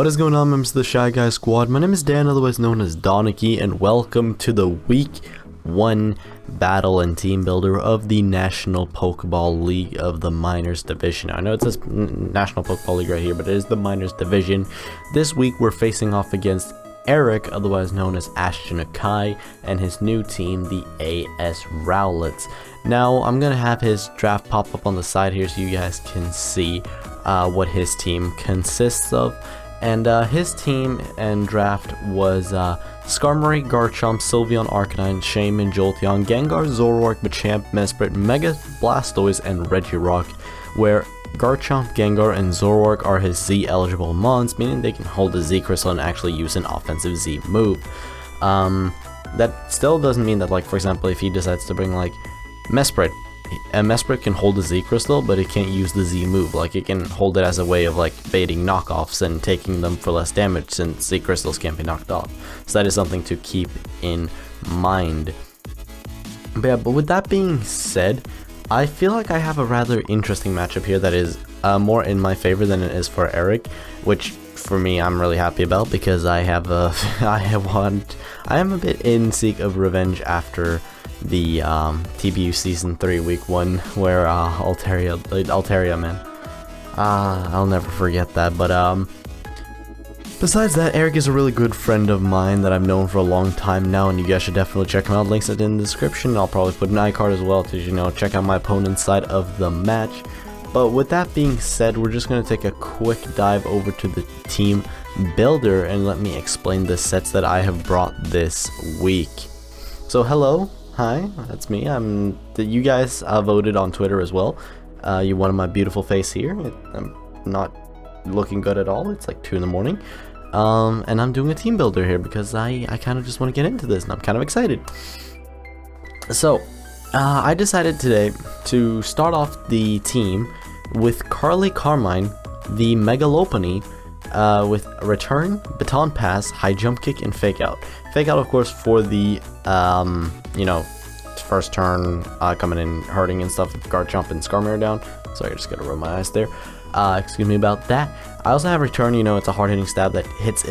What is going on, members of the Shy Guy Squad? My name is Dan, otherwise known as Danekii, and welcome to the Week 1 battle and team builder of the National Pokeball League of the Minors Division. I know it says National Pokeball League right here, but it is the Minors Division. This week we're facing off against Erik, otherwise known as Ashton Akai, and his new team, the A.S Rowlets. Now, I'm going to have his draft pop up on the side here so you guys can see what his team consists of. And his team and draft was Skarmory, Garchomp, Sylveon, Arcanine, Shaman, Jolteon, Gengar, Zoroark, Machamp, Mesprit, Mega Blastoise, and Regirock, where Garchomp, Gengar, and Zoroark are his Z-eligible mons, meaning they can hold a Z-Crystal and actually use an offensive Z move. That still doesn't mean that, like, for example, if he decides to bring, like, Mesprit, Mesprit can hold the Z-Crystal, but it can't use the Z move. Like, it can hold it as a way of, like, baiting knockoffs and taking them for less damage since Z-Crystals can't be knocked off. So that is something to keep in mind. But yeah, but with that being said, I feel like I have a rather interesting matchup here that is more in my favor than it is for Erik, which for me I'm really happy about because I have I am a bit in seek of revenge after the TBU Season 3 Week 1 where Altaria, man. I'll never forget that. But besides that, Erik is a really good friend of mine that I've known for a long time now, and you guys should definitely check him out. Links in the description. I'll probably put an iCard as well to, you know, check out my opponent's side of the match. But with that being said, we're just going to take a quick dive over to the team builder and let me explain the sets that I have brought this week. So hello. Hi, that's me. You guys voted on Twitter as well. You wanted my beautiful face here. I'm not looking good at all. It's like 2 in the morning. And I'm doing a team builder here because I kind of just want to get into this and I'm kind of excited. So, I decided today to start off the team with Carly Carmine, the Mega Lopunny, with Return, Baton Pass, High Jump Kick, and Fake Out. Fake Out, of course, for the, you know, first turn coming in hurting and stuff. Garchomp and Skarmory are down. Sorry, I just gotta rub my eyes there. Excuse me about that. I also have Return. You know, it's a hard-hitting stab that hits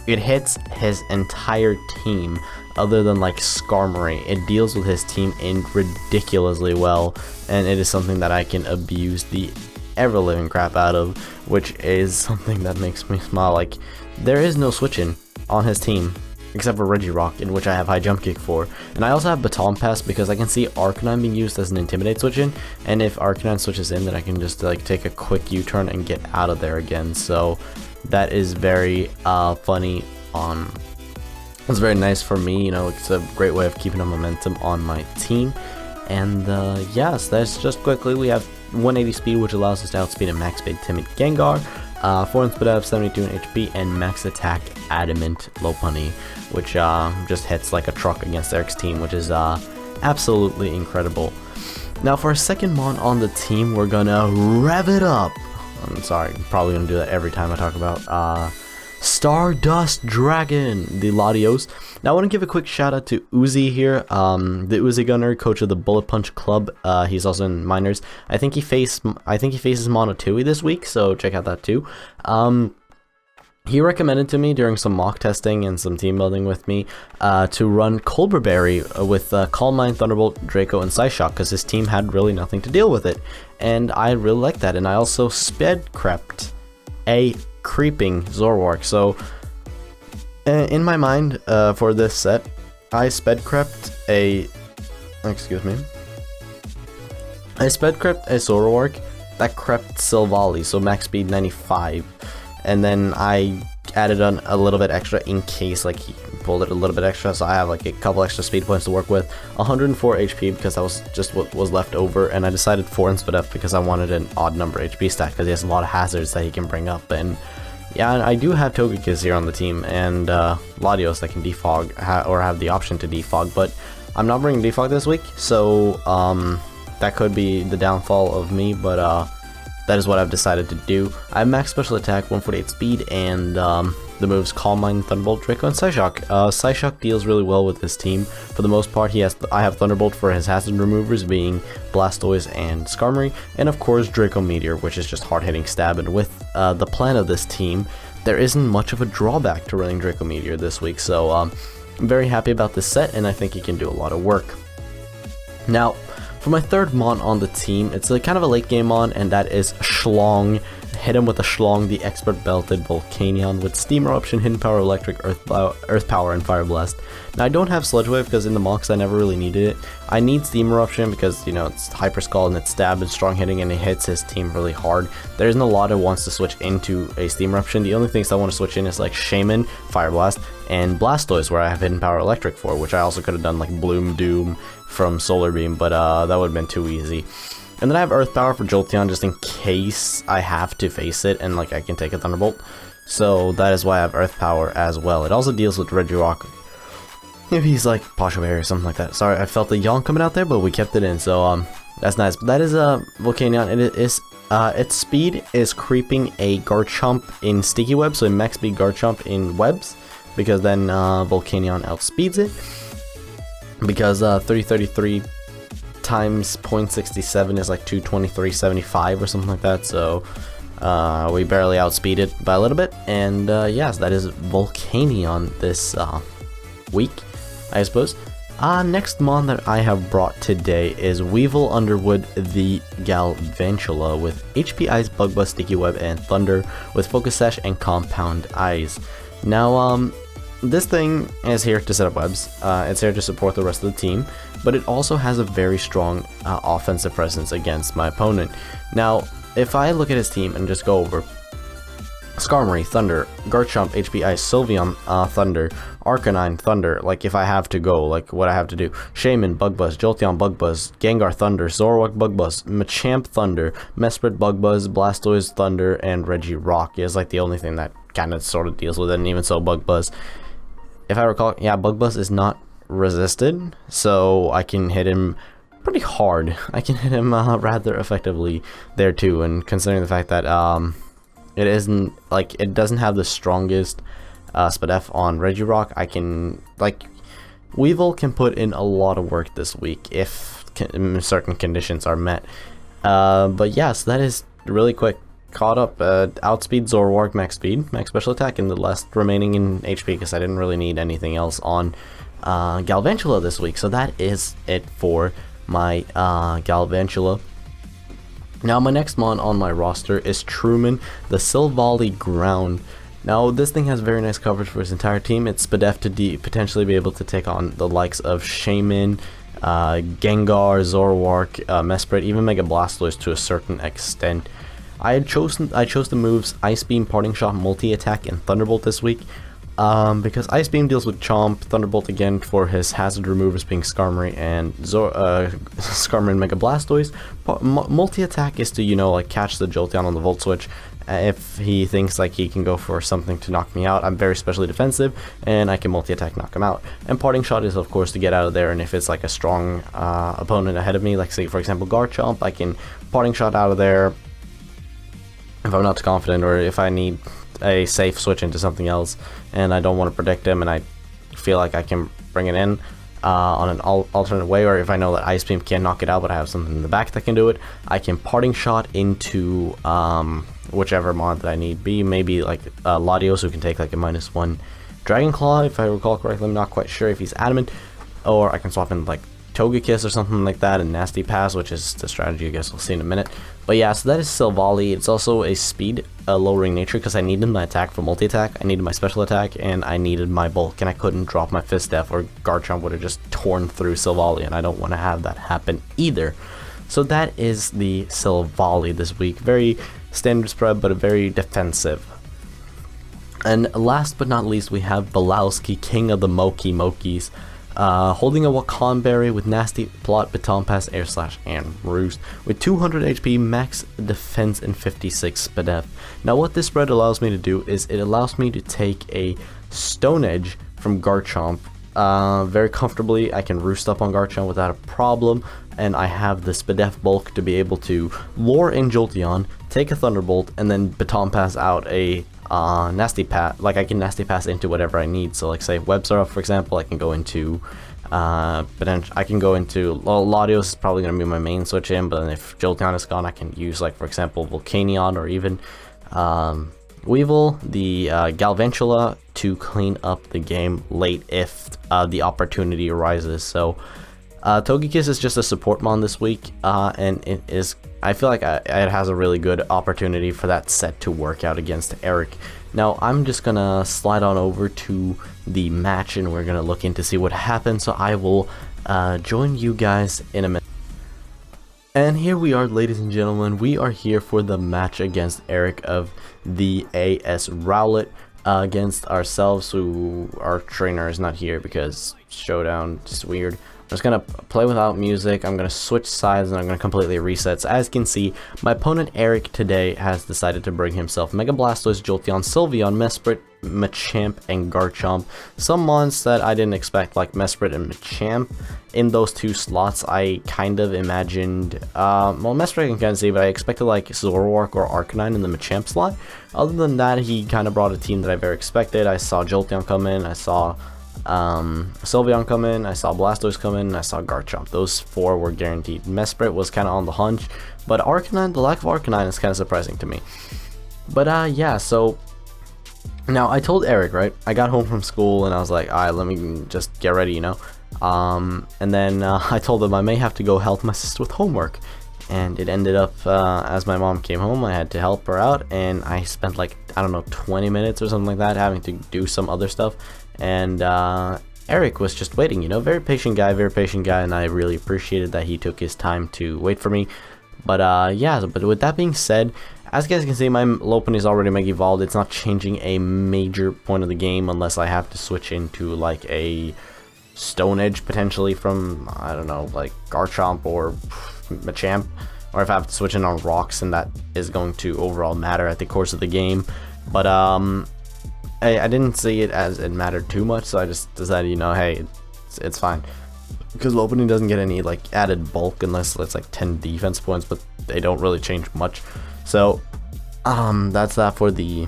it hits his entire team, other than like Skarmory. It deals with his team in ridiculously well, and it is something that I can abuse the ever-living crap out of, which is something that makes me smile. Like, there is no switching on his team except for Regirock, in which I have High Jump Kick for. And I also have Baton Pass because I can see Arcanine being used as an Intimidate switch in, and if Arcanine switches in, then I can just like take a quick U-turn and get out of there again. So that is very funny. It's very nice for me, you know. It's a great way of keeping a momentum on my team. And yes, that's just quickly, we have 180 speed, which allows us to outspeed a max speed timid Gengar, 4 inch speed out of 72 in HP, and max attack adamant Lopunny, which just hits like a truck against Erik's team, which is absolutely incredible. Now for our second mon on the team, we're gonna rev it up. I'm sorry, I'm probably gonna do that every time I talk about Stardust Dragon, the Latios. Now I want to give a quick shout out to Uzi here, the Uzi Gunner, coach of the Bullet Punch Club. He's also in Minors. I think he faces Monotui this week, so check out that too. He recommended to me during some mock testing and some team building with me to run Colberberry with Calm Mind, Thunderbolt, Draco, and Psyshock because his team had really nothing to deal with it, and I really like that. And I also sped crept a creeping Zoroark. So in my mind, for this set, I sped crept a Zoroark that crept Silvally, so max speed 95, and then I added on a little bit extra in case like he pulled it a little bit extra, so I have like a couple extra speed points to work with. 104 HP because that was just what was left over, and I decided 4 Inspit F because I wanted an odd number HP stack because he has a lot of hazards that he can bring up. And yeah, I do have Togekiss here on the team, and Latios that can defog or have the option to defog, but I'm not bringing defog this week, so that could be the downfall of me. But that is what I've decided to do. I have max special attack, 148 speed, and the moves Calm Mind, Thunderbolt, Draco, and Psyshock. Psyshock deals really well with his team. For the most part, I have Thunderbolt for his hazard removers, being Blastoise and Skarmory, and of course Draco Meteor, which is just hard-hitting stab. And with the plan of this team, there isn't much of a drawback to running Draco Meteor this week, so I'm very happy about this set, and I think it can do a lot of work. Now, for my third mon on the team, it's kind of a late game mon, and that is Schlong. Hit him with a Schlong, the Expert Belted Volcanion with Steam Eruption, Hidden Power, Electric, Earth Power, and Fire Blast. Now, I don't have Sludge Wave because in the mocks I never really needed it. I need Steam Eruption because, you know, it's Hyper Skull and it's stab and strong hitting and it hits his team really hard. There isn't a lot that wants to switch into a Steam Eruption. The only things I want to switch in is like Shaman, Fire Blast, and Blastoise, where I have Hidden Power Electric for, which I also could have done like Bloom Doom from Solar Beam, but that would have been too easy. And then I have Earth Power for Jolteon just in case I have to face it and like I can take a Thunderbolt. So that is why I have Earth Power as well. It also deals with Regirock if he's like Posho Berry or something like that. Sorry, I felt the yawn coming out there, but we kept it in, so that's nice. But that is a Volcanion. It is its speed is creeping a Garchomp in Sticky Web, so a max speed Garchomp in webs, because then Volcanion outspeeds it. Because 3033 times 0.67 is like 223.75 or something like that, so we barely outspeed it by a little bit. And yes, that is Volcanion this week, I suppose. Next mon that I have brought today is Weevil Underwood the Galvantula with HP Ice, Bug Buzz, Sticky Web, and Thunder with Focus Sash and Compound Eyes. Now, this thing is here to set up webs, it's here to support the rest of the team, but it also has a very strong offensive presence against my opponent. Now, if I look at his team and just go over Skarmory, Thunder, Garchomp, HP Ice, Sylveon, Thunder, Arcanine, Thunder, like if I have to go, like what I have to do, Shaman, Bug Buzz, Jolteon, Bug Buzz, Gengar, Thunder, Zoroark, Bug Buzz, Machamp, Thunder, Mesprit, Bug Buzz, Blastoise, Thunder, and Regirock is like the only thing that kind of sort of deals with it, and even so Bug Buzz. If I recall, yeah, Bug Buzz is not resisted, so I can hit him pretty hard. I can hit him rather effectively there too, and considering the fact that it isn't, like, it doesn't have the strongest SPDF on Regirock, I can, like, Weevil can put in a lot of work this week if certain conditions are met. But yes, that is really quick. Caught up, outspeed Zoroark max speed, max special attack, and the last remaining in HP because I didn't really need anything else on Galvantula this week. So that is it for my Galvantula. Now my next mon on my roster is Truman, the Silvally Ground. Now this thing has very nice coverage for his entire team. It's SPDF to potentially be able to take on the likes of Shaman, Gengar, Zoroark, Mesprit, even Mega Blastoise to a certain extent. I chose the moves Ice Beam, Parting Shot, Multi Attack, and Thunderbolt this week because Ice Beam deals with Chomp, Thunderbolt again for his hazard removers being Skarmory and Skarmory and Mega Blastoise. Multi Attack is to, you know, like catch the Jolteon on the Volt Switch if he thinks like he can go for something to knock me out. I'm very specially defensive and I can Multi Attack knock him out. And Parting Shot is of course to get out of there, and if it's like a strong opponent ahead of me, like say for example Garchomp, I can Parting Shot out of there if I'm not too confident, or if I need a safe switch into something else and I don't want to predict him and I feel like I can bring it in on an alternate way, or if I know that Ice Beam can't knock it out but I have something in the back that can do it, I can Parting Shot into whichever mod that I need be, maybe like Latios, who can take like a -1 Dragon Claw if I recall correctly. I'm not quite sure if he's adamant, or I can swap in like Togekiss or something like that, and Nasty Pass, which is the strategy I guess we'll see in a minute. But yeah, so that is Silvally. It's also a speed lowering nature because I needed my attack for multi-attack, I needed my special attack, and I needed my bulk, and I couldn't drop my Fist F or Garchomp would have just torn through Silvally, and I don't want to have that happen either. So that is the Silvally this week. Very standard spread, but a very defensive. And last but not least, we have Belowski, King of the Mokis. Holding a Wakan Berry with Nasty Plot, Baton Pass, Air Slash, and Roost with 200 HP, max defense, and 56 SPDF. Now what this spread allows me to do is it allows me to take a Stone Edge from Garchomp very comfortably. I can roost up on Garchomp without a problem, and I have the Spadef bulk to be able to lure in Jolteon, take a Thunderbolt, and then Baton Pass out a Nasty Pass. Like, I can Nasty Pass into whatever I need. So, like, say Webstar, for example, I can go into I can go into, well, Latios is probably going to be my main switch in, but then if Jolteon is gone, I can use, like, for example, Volcanion or even Weevil, the Galvantula, to clean up the game late if the opportunity arises. So Togekiss is just a support mon this week, and it is, I feel like it has a really good opportunity for that set to work out against Erik. Now I'm just gonna slide on over to the match and we're gonna look in to see what happens, so I will join you guys in a minute. And here we are, ladies and gentlemen. We are here for the match against Erik of the A.S Rowlet against ourselves, who our trainer is not here because Showdown is weird. I'm just going to play without music. I'm going to switch sides and I'm going to completely reset. So as you can see, my opponent Erik today has decided to bring himself Mega Blastoise, Jolteon, Sylveon, Mesprit, Machamp, and Garchomp. Some mons that I didn't expect, like Mesprit and Machamp. In those two slots, I kind of imagined, well, Mesprit I can kind of see, but I expected like Zoroark or Arcanine in the Machamp slot. Other than that, he kind of brought a team that I very expected. I saw Jolteon come in, I saw Sylveon come in, I saw Blastoise come in, and I saw Garchomp. Those four were guaranteed. Mesprit was kind of on the hunch, but Arcanine, the lack of Arcanine is kind of surprising to me. But yeah, so now I told Erik, right? I got home from school and I was like, alright, let me just get ready, you know. And then I told him I may have to go help my sister with homework. And it ended up, as my mom came home, I had to help her out, and I spent like, I don't know, 20 minutes or something like that having to do some other stuff. And Erik was just waiting, you know, very patient guy, and I really appreciated that he took his time to wait for me. But yeah, but with that being said, as you guys can see, my Lopunny is already Mega Evolved. It's not changing a major point of the game unless I have to switch into like a Stone Edge potentially from, I don't know, like Garchomp or Machamp, or if I have to switch in on rocks, and that is going to overall matter at the course of the game. But I didn't see it as it mattered too much, so I just decided, you know, hey, it's fine, because Lopunny doesn't get any like added bulk unless it's like 10 defense points, but they don't really change much. So that's that for the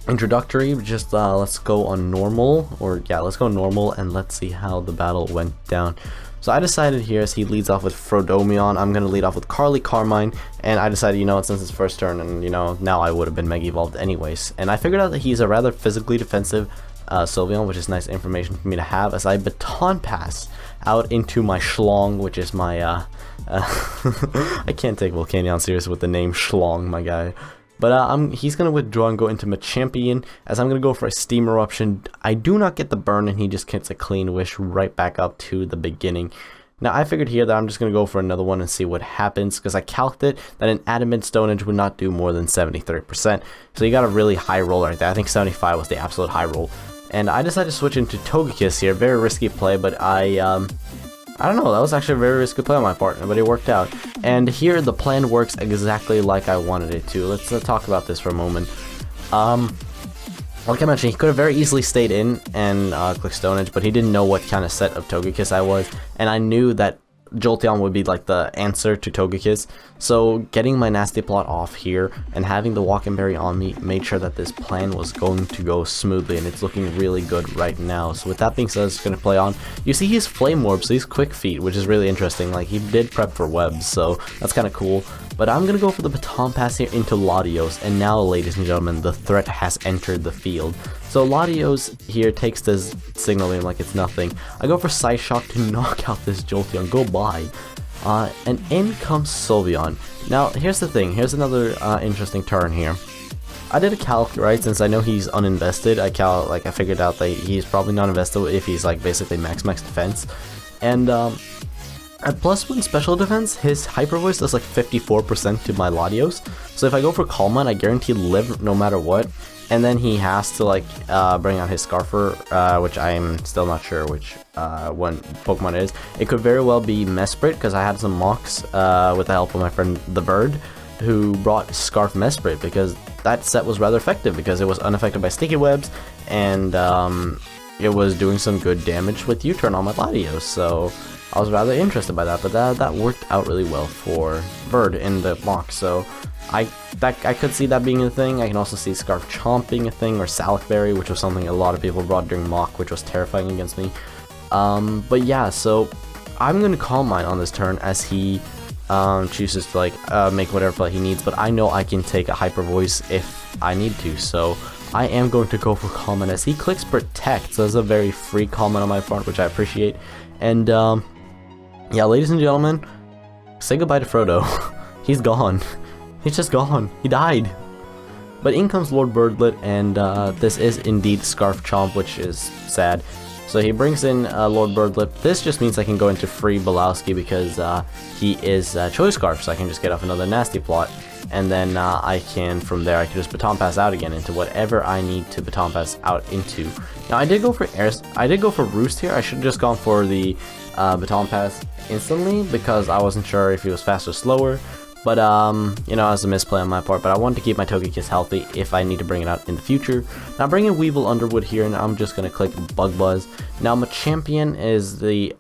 introductory. Just let's go on normal, or yeah, let's go normal, and let's see how the battle went down. So I decided here, as he leads off with Frodomion, I'm going to lead off with Carmine, and I decided, you know, since it's first turn, and you know, now I would have been Mega Evolved anyways. And I figured out that he's a rather physically defensive Sylveon, which is nice information for me to have, as I Baton Pass out into my Schlong, which is my, I can't take Volcanion serious with the name Schlong, my guy. But he's going to withdraw and go into Machampion, as I'm going to go for a Steam Eruption. I do not get the burn, and he just gets a clean wish right back up to the beginning. Now, I figured here that I'm just going to go for another one and see what happens, because I calculated that an Adamant Stone Edge would not do more than 73%. So you got a really high roll right there. I think 75 was the absolute high roll. And I decided to switch into Togekiss here. Very risky play, but I don't know, that was actually a very risky play on my part, but it worked out. And here the plan works exactly like I wanted it to. Let's talk about this for a moment. Like I mentioned, he could have very easily stayed in and clicked Stone Edge, but he didn't know what kind of set of Togekiss I was, and I knew that Jolteon would be like the answer to Togekiss. So getting my Nasty Plot off here and having the Walk and Berry on me made sure that this plan was going to go smoothly, and it's looking really good right now. So with that being said, it's going to play on. You see he's Flame Orb, so he's Quick Feet, which is really interesting. Like, he did prep for webs, so that's kind of cool. But I'm going to go for the Baton Pass here into Latios, and now, ladies and gentlemen, the threat has entered the field. So Latios here takes this Signal Beam like it's nothing. I go for Psy Shock to knock out this Jolteon. Go by. And in comes Sylveon. Now, here's the thing. Here's another interesting turn here. I did a calc, right? Since I know he's uninvested, I figured out that he's probably not invested if he's like basically max defense. And at +1 special defense, his Hyper Voice does like 54% to my Latios. So if I go for Calm Mind, I guarantee live no matter what. And then he has to like bring out his Scarfer, which I'm still not sure which one Pokemon it is. It could very well be Mesprit, because I had some mocks with the help of my friend the Bird, who brought Scarf Mesprit, because that set was rather effective because it was unaffected by sticky webs, and it was doing some good damage with U-turn on my Latios, so I was rather interested by that, but that worked out really well for Bird in the mock, so I could see that being a thing. I can also see Scarf Chomp being a thing, or Salicberry, which was something a lot of people brought during mock, which was terrifying against me. But yeah, so I'm going to Calm Mind on this turn as he chooses to like make whatever play he needs, but I know I can take a Hyper Voice if I need to, so I am going to go for Calm Mind as he clicks Protect, so it's a very free Calm Mind on my part, which I appreciate. And yeah, ladies and gentlemen, say goodbye to Frodo. He's gone. He's just gone. He died. But in comes Lord Birdlet, and this is indeed Scarf Chomp, which is sad. So he brings in Lord Birdlet. This just means I can go into free Belowski because he is Choice Scarf, so I can just get off another nasty plot. And then I can, from there, I can just Baton Pass out again into whatever I need to Baton Pass out into. Now I did go for Roost here. I should have just gone for the Baton Pass instantly because I wasn't sure if he was fast or slower. But, you know, as a misplay on my part, but I wanted to keep my Togekiss healthy if I need to bring it out in the future. Now, I'm bringing Weevil Underwood here, and I'm just going to click Bug Buzz. Now, my champion is the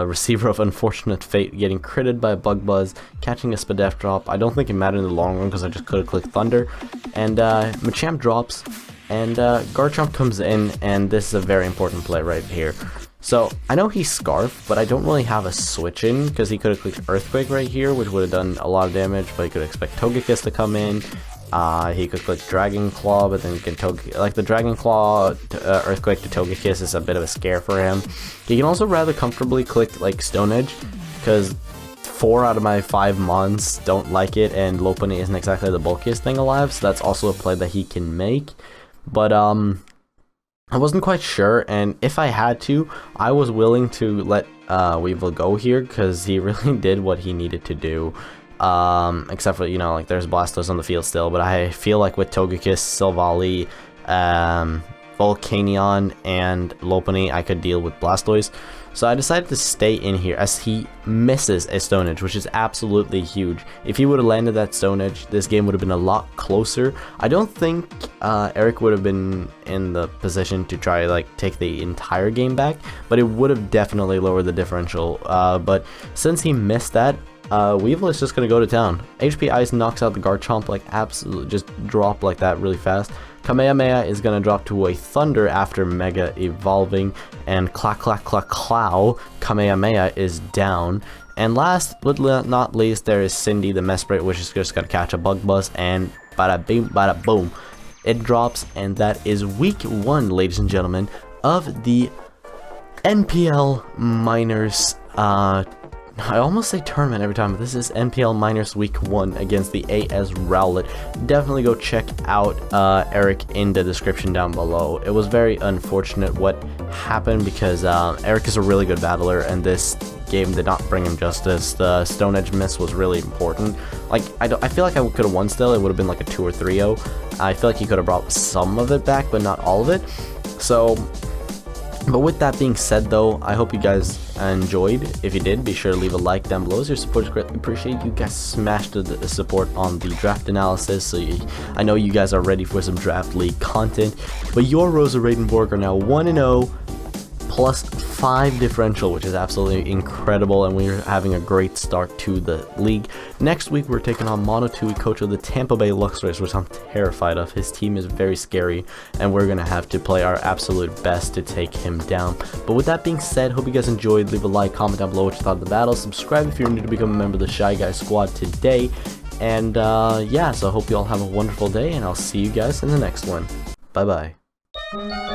receiver of unfortunate fate, getting critted by a Bug Buzz, catching a Spadef drop. I don't think it mattered in the long run because I just could have clicked Thunder. And Machamp drops, and Garchomp comes in, and this is a very important play right here. So, I know he's Scarf, but I don't really have a switch in, because he could have clicked Earthquake right here, which would have done a lot of damage, but he could expect Togekiss to come in. He could click Dragon Claw, but then you can like the Dragon Claw Earthquake to Togekiss is a bit of a scare for him. He can also rather comfortably click like Stone Edge, because 4 out of my 5 Mons don't like it, and Lopunny isn't exactly the bulkiest thing alive, so that's also a play that he can make. But, I wasn't quite sure, and if I had to, I was willing to let Weevil go here, because he really did what he needed to do. Except for, you know, like there's Blastoise on the field still, but I feel like with Togekiss, Silvally, Volcanion, and Lopunny, I could deal with Blastoise. So I decided to stay in here as he misses a Stone Edge, which is absolutely huge. If he would have landed that Stone Edge, this game would have been a lot closer. I don't think Erik would have been in the position to try like take the entire game back, but it would have definitely lowered the differential. But since he missed that, Weevil is just going to go to town. HP Ice knocks out the Garchomp, like absolutely just drop like that really fast. Kamehameha is going to drop to a Thunder after Mega evolving, and clack clack clack clow, Kamehameha is down. And last but not least, there is Cindy the Mesprit, which is just going to catch a Bug Buzz, and bada bing bada boom, it drops. And that is week 1, ladies and gentlemen, of the NPL Minors I almost say tournament every time, but this is NPL Minors Week 1 against the A.S Rowlet. Definitely go check out Erik in the description down below. It was very unfortunate what happened because Erik is a really good battler, and this game did not bring him justice. The Stone Edge miss was really important. Like, I feel like I could have won still. It would have been like a 2 or 3-0. I feel like he could have brought some of it back, but not all of it. So, but with that being said though, I hope you guys enjoyed. If you did, be sure to leave a like down below as your support is greatly appreciated. You guys smashed the support on the draft analysis, so I know you guys are ready for some draft league content. But your Roseradenborg are now 1-0 plus 5 differential, which is absolutely incredible, and we're having a great start to the league. Next week we're taking on Monotui, coach of the Tampa Bay Luxrays, which I'm terrified of. His team is very scary, and we're gonna have to play our absolute best to take him down. But with that being said, hope you guys enjoyed. Leave a like, comment down below what you thought of the battle, subscribe if you're new to become a member of the Shy Guy Squad today, and yeah, so I hope you all have a wonderful day, and I'll see you guys in the next one. Bye bye.